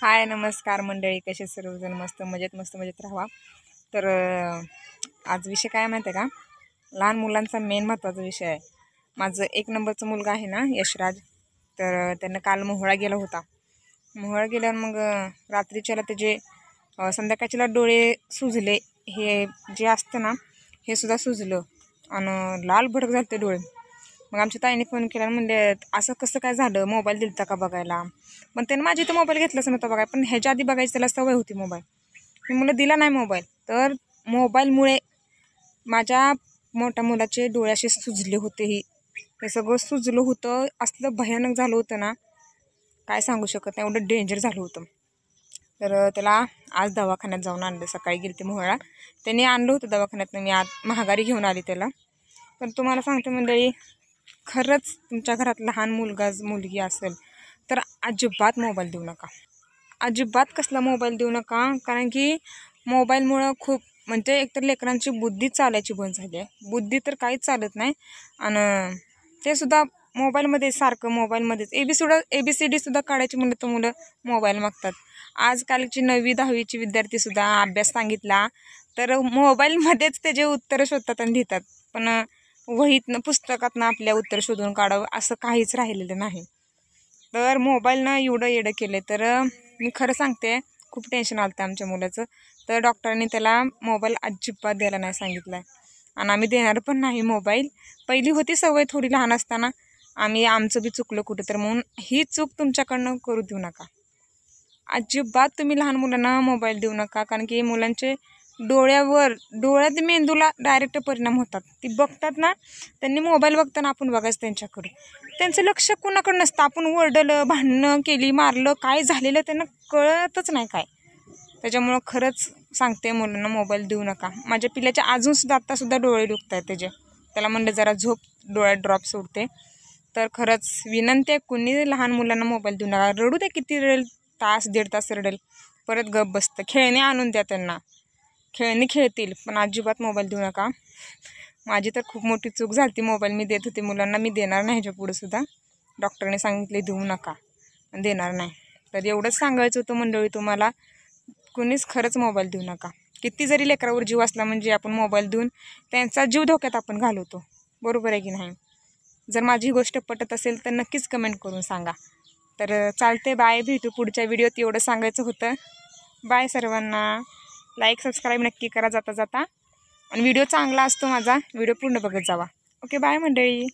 हाय नमस्कार मंडळी, कसे सर्वजण मस्त मजेत राहा। तर आज विषय काय माहिती आहे का, लहान मुलांचा मेन महत्त्वाचा विषय आहे। माझं 1 नंबरचा मुलगा आहे ना यशराज, तर त्यानं काल मोहोळा गेला होता। मोहोळा गेल्यावर मग रात्रीच्याला त्याचे संध्याकाळच्याला डोळे सुजले, हे जे असतं ना हे सुद्धा सुजलं आणि लाल भडक झाले ते डोळे। मग आमच्या ताईने फोन केला, म्हणले असं कसं काय झालं, मोबाईल दिलता का बघायला। पण त्यानं माझी इथं मोबाईल घेतलाच नव्हता बघाय, पण ह्याच्या आधी बघायची त्याला सवय होती मोबाईल। मी म्हणलं दिला नाही मोबाईल, तर मोबाईलमुळे माझ्या मोठ्या मुलाचे डोळे असे सुजले होते। हे सगळं सुजलं होतं, असलं भयानक झालं होतं ना, काय सांगू शकत नाही, एवढं डेंजर झालं होतं। तर त्याला आज दवाखान्यात जाऊन आणलं, सकाळी गेली ती मोहोळा त्यांनी आणलं होतं दवाखान्यातनं, मी आज महागारी घेऊन आली त्याला। पण तुम्हाला सांगते मंडळी, खरंच तुमच्या घरात लहान मुलगी असेल तर अजिबात मोबाईल देऊ नका, अजिबात कसला मोबाईल देऊ नका। कारण की मोबाईलमुळं खूप म्हणजे एकतर लेकरांची बुद्धी चालायची बंद झाली आहे, बुद्धी तर काहीच चालत नाही। आणि ते सुद्धा मोबाईलमध्ये, सारखं मोबाईलमध्येच ABCD सुद्धा काढायची म्हणलं तर मुलं मोबाईल मागतात। आजकालची 9वी 10वीची विद्यार्थीसुद्धा अभ्यास सांगितला तर मोबाईलमध्येच त्याचे उत्तरं शोधतात आणि लिहितात। पण वहीतनं पुस्तकातनं आपल्या उत्तर शोधून काढावं असं काहीच राहिलेलं नाही। तर मोबाईलनं एवढं येडं केलं, तर मी खरं सांगते खूप टेन्शन आलं होतं आमच्या मुलाचं। तर डॉक्टरांनी त्याला मोबाईल अजिबात द्यायला नाही सांगितलं आहे, आणि आम्ही देणार पण नाही मोबाईल। पहिली होती सवय थोडी लहान असताना, आमचं बी चुकलं कुठं तर, म्हणून ही चूक तुमच्याकडनं करू देऊ नका। अजिबात तुम्ही लहान मुलांना मोबाईल देऊ नका, कारण की मुलांचे डोळ्यात मेंदूला डायरेक्ट परिणाम होतात। ती बघतात ना, त्यांनी मोबाईल बघताना आपण बघायचं त्यांच्याकडे, त्यांचं लक्ष कुणाकडे नसतं। आपण ओरडलं, भांडणं केली, मारलं, काय झालेलं त्यांना कळतच नाही काय। त्याच्यामुळं खरंच सांगते, मुलांना मोबाईल देऊ नका। माझ्या पिल्याच्या अजूनसुद्धा आत्तासुद्धा डोळे दुखत आहेत त्याला म्हणलं जरा झोप, डोळ्यात ड्रॉप सोडते। तर खरंच विनंती आहे, कुणी लहान मुलांना मोबाईल देऊ नका। रडू दे, किती रडेल, तास 1.5 तास रडेल, परत गप बसतं। खेळणी आणून द्या त्यांना, खेळणी खेळतील, पण अजिबात मोबाईल देऊ नका। माझी तर खूप मोठी चूक झाली, मोबाईल मी देत होते मुलांना, मी देणार नाही ह्याच्या पुढे सुद्धा। डॉक्टरने सांगितले देऊ नका, देणार नाही। तर एवढंच सांगायचं होतं मंडळी तुम्हाला, कुणीच खरंच मोबाईल देऊ नका। किती जरी लेकरावर जीव असला म्हणजे आपण मोबाईल देऊन त्यांचा जीव धोक्यात आपण घालवतो, बरोबर आहे की नाही। जर माझी गोष्ट पटत असेल तर नक्कीच कमेंट करून सांगा। तर चालते, बाय, भेटू पुढच्या व्हिडिओत। एवढं सांगायचं होतं, बाय सर्वांना। लाईक सबस्क्राईब नक्की करा जाता जाता, आणि व्हिडिओ चांगला असतो माझा, व्हिडिओ पूर्ण बघत जावा। ओके, बाय मंडळी।